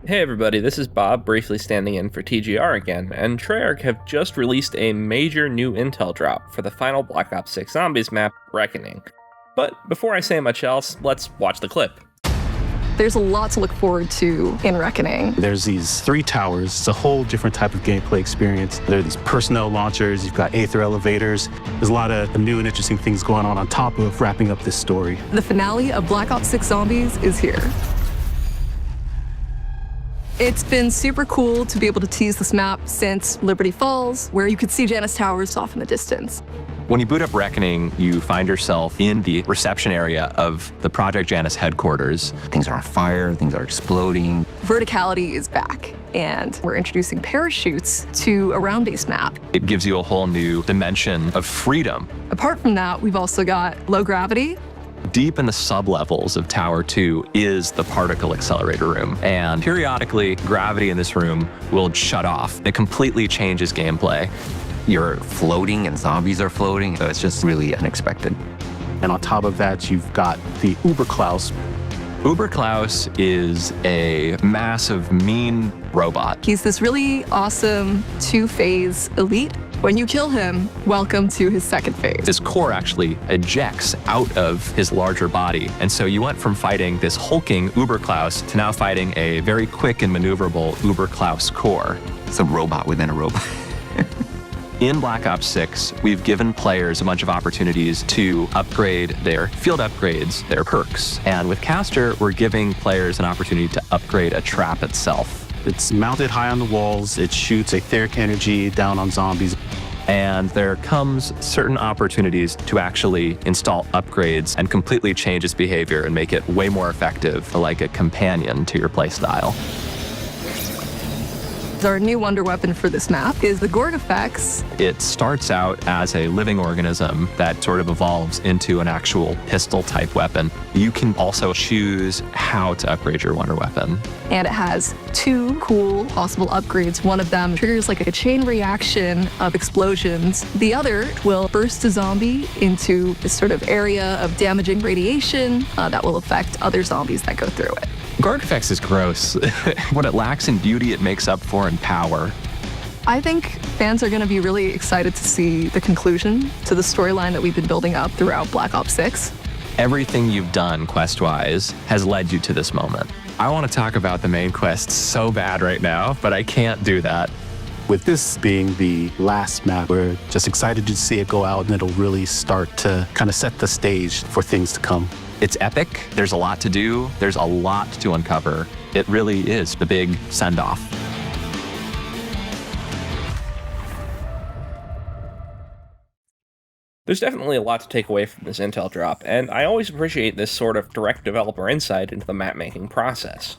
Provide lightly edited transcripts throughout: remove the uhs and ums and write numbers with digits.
Hey everybody, this is Bob, briefly standing in for TGR again, and Treyarch have just released a major new intel drop for the final Black Ops 6 Zombies map, Reckoning. But before I say much else, let's watch the clip. There's a lot to look forward to in Reckoning. There's these 3 towers. It's a whole different type of gameplay experience. There are these personnel launchers. You've got Aether elevators. There's a lot of new and interesting things going on top of wrapping up this story. The finale of Black Ops 6 Zombies is here. It's been super cool to be able to tease this map since Liberty Falls, where you could see Janus Towers off in the distance. When you boot up Reckoning, you find yourself in the reception area of the Project Janus headquarters. Things are on fire, things are exploding. Verticality is back, and we're introducing parachutes to a round-based map. It gives you a whole new dimension of freedom. Apart from that, we've also got low gravity. Deep in the sub-levels of Tower 2 is the particle accelerator room, and periodically, gravity in this room will shut off. It completely changes gameplay. You're floating and zombies are floating, so it's just really unexpected. And on top of that, you've got the Uberklaus. Uberklaus is a massive, mean robot. He's this really awesome 2-phase elite. When you kill him, welcome to his second phase. His core actually ejects out of his larger body. And so you went from fighting this hulking Uberklaus to now fighting a very quick and maneuverable Uberklaus core. It's a robot within a robot. In Black Ops 6, we've given players a bunch of opportunities to upgrade their field upgrades, their perks. And with Caster, we're giving players an opportunity to upgrade a trap itself. It's mounted high on the walls. It shoots etheric energy down on zombies. And there comes certain opportunities to actually install upgrades and completely change its behavior and make it way more effective, like a companion to your playstyle. Our new wonder weapon for this map is the Gorgofex. It starts out as a living organism that sort of evolves into an actual pistol-type weapon. You can also choose how to upgrade your wonder weapon. And it has 2 cool possible upgrades. One of them triggers like a chain reaction of explosions. The other will burst a zombie into this sort of area of damaging radiation that will affect other zombies that go through it. Gorgofex is gross. What it lacks in beauty, it makes up for in power. I think fans are going to be really excited to see the conclusion to the storyline that we've been building up throughout Black Ops 6. Everything you've done quest-wise has led you to this moment. I want to talk about the main quest so bad right now, but I can't do that. With this being the last map, we're just excited to see it go out, and it'll really start to kind of set the stage for things to come. It's epic. There's a lot to do. There's a lot to uncover. It really is the big send-off. There's definitely a lot to take away from this intel drop, and I always appreciate this sort of direct developer insight into the map-making process.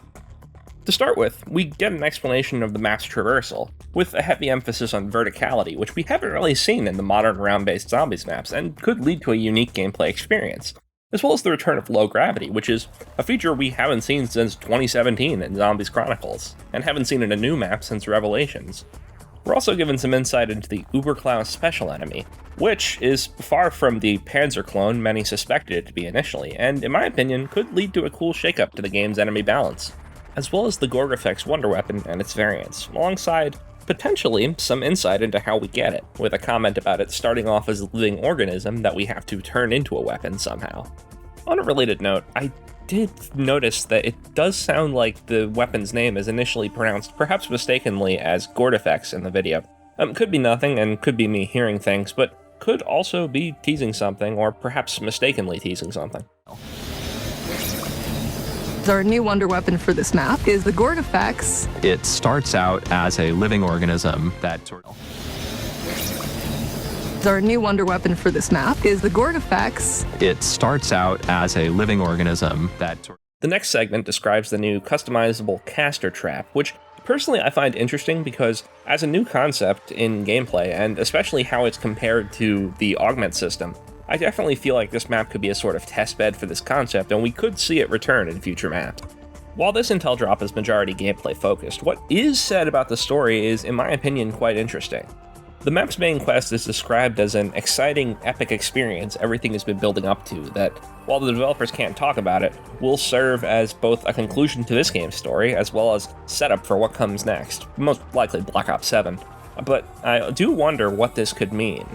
To start with, we get an explanation of the map's traversal, with a heavy emphasis on verticality, which we haven't really seen in the modern round-based zombies maps, and could lead to a unique gameplay experience, as well as the return of low gravity, which is a feature we haven't seen since 2017 in Zombies Chronicles, and haven't seen in a new map since Revelations. We're also given some insight into the Uberklaus special enemy, which is far from the Panzer clone many suspected it to be initially, and in my opinion could lead to a cool shakeup to the game's enemy balance, as well as the Gorgofex wonder weapon and its variants, alongside potentially some insight into how we get it, with a comment about it starting off as a living organism that we have to turn into a weapon somehow. On a related note, I did notice that it does sound like the weapon's name is initially pronounced, perhaps mistakenly, as Kortifex in the video. Could be nothing, and could be me hearing things, but could also be teasing something, or perhaps mistakenly teasing something. Our new wonder weapon for this map is the Gorgofex. It starts out as a living organism that sort of... Our new wonder weapon for this map is the Gorgofex. It starts out as a living organism that sort of... The next segment describes the new customizable caster trap, which personally I find interesting because as a new concept in gameplay, and especially how it's compared to the augment system, I definitely feel like this map could be a sort of testbed for this concept, and we could see it return in future maps. While this intel drop is majority gameplay focused, what is said about the story is, in my opinion, quite interesting. The map's main quest is described as an exciting, epic experience everything has been building up to that, while the developers can't talk about it, will serve as both a conclusion to this game's story as well as setup for what comes next, most likely Black Ops 7. But I do wonder what this could mean.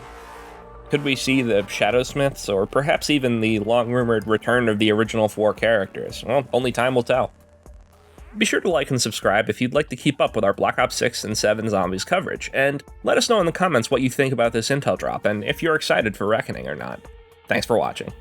Could we see the Shadowsmiths, or perhaps even the long-rumored return of the original 4 characters? Well, only time will tell. Be sure to like and subscribe if you'd like to keep up with our Black Ops 6 and 7 Zombies coverage, and let us know in the comments what you think about this intel drop, and if you're excited for Reckoning or not. Thanks for watching.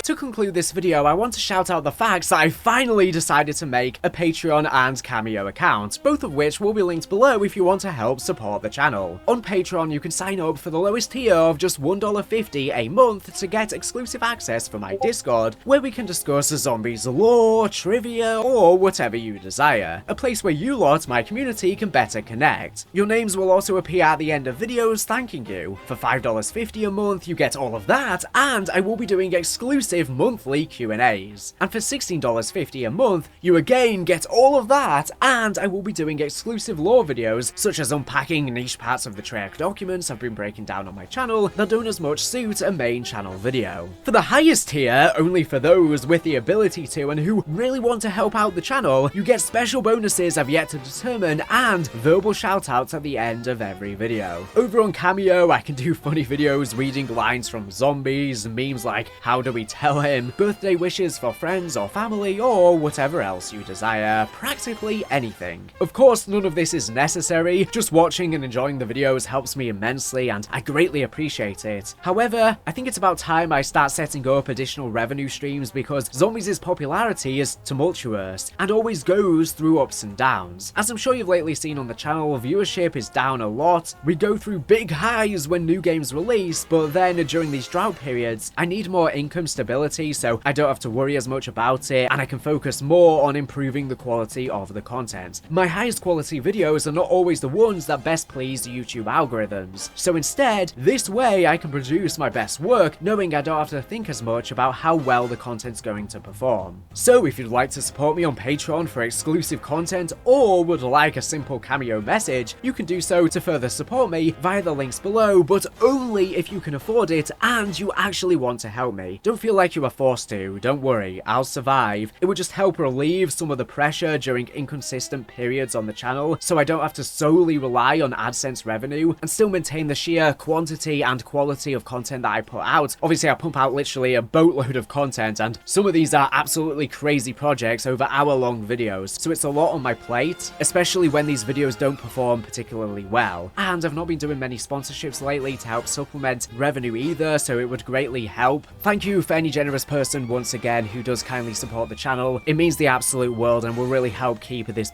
To conclude this video, I want to shout out the fact that I finally decided to make a Patreon and Cameo account, both of which will be linked below if you want to help support the channel. On Patreon, you can sign up for the lowest tier of just $1.50 a month to get exclusive access for my Discord, where we can discuss zombies lore, trivia, or whatever you desire. A place where you lot, my community, can better connect. Your names will also appear at the end of videos thanking you. For $5.50 a month, you get all of that, and I will be doing exclusive monthly Q&As. And for $16.50 a month, you again get all of that, and I will be doing exclusive lore videos, such as unpacking niche parts of the Treyarch documents I've been breaking down on my channel that don't as much suit a main channel video. For the highest tier, only for those with the ability to and who really want to help out the channel, you get special bonuses I've yet to determine and verbal shoutouts at the end of every video. Over on Cameo, I can do funny videos reading lines from zombies, memes like how do we tell him, birthday wishes for friends or family, or whatever else you desire, practically anything. Of course, none of this is necessary, just watching and enjoying the videos helps me immensely and I greatly appreciate it. However, I think it's about time I start setting up additional revenue streams because Zombies' popularity is tumultuous and always goes through ups and downs. As I'm sure you've lately seen on the channel, viewership is down a lot. We go through big highs when new games release, but then during these drought periods, I need more income stability so I don't have to worry as much about it and I can focus more on improving the quality of the content. My highest quality videos are not always the ones that best please YouTube algorithms, so instead, this way I can produce my best work knowing I don't have to think as much about how well the content's going to perform. So if you'd like to support me on Patreon for exclusive content or would like a simple Cameo message, you can do so to further support me via the links below, but only if you can afford it and you actually want to help me. Don't feel like you are forced to, don't worry, I'll survive. It would just help relieve some of the pressure during inconsistent periods on the channel, so I don't have to solely rely on AdSense revenue and still maintain the sheer quantity and quality of content that I put out. Obviously, I pump out literally a boatload of content, and some of these are absolutely crazy projects over hour-long videos, so it's a lot on my plate, especially when these videos don't perform particularly well. And I've not been doing many sponsorships lately to help supplement revenue either, so it would greatly help. Thank you for any generous person once again who does kindly support the channel. It means the absolute world and will really help keep this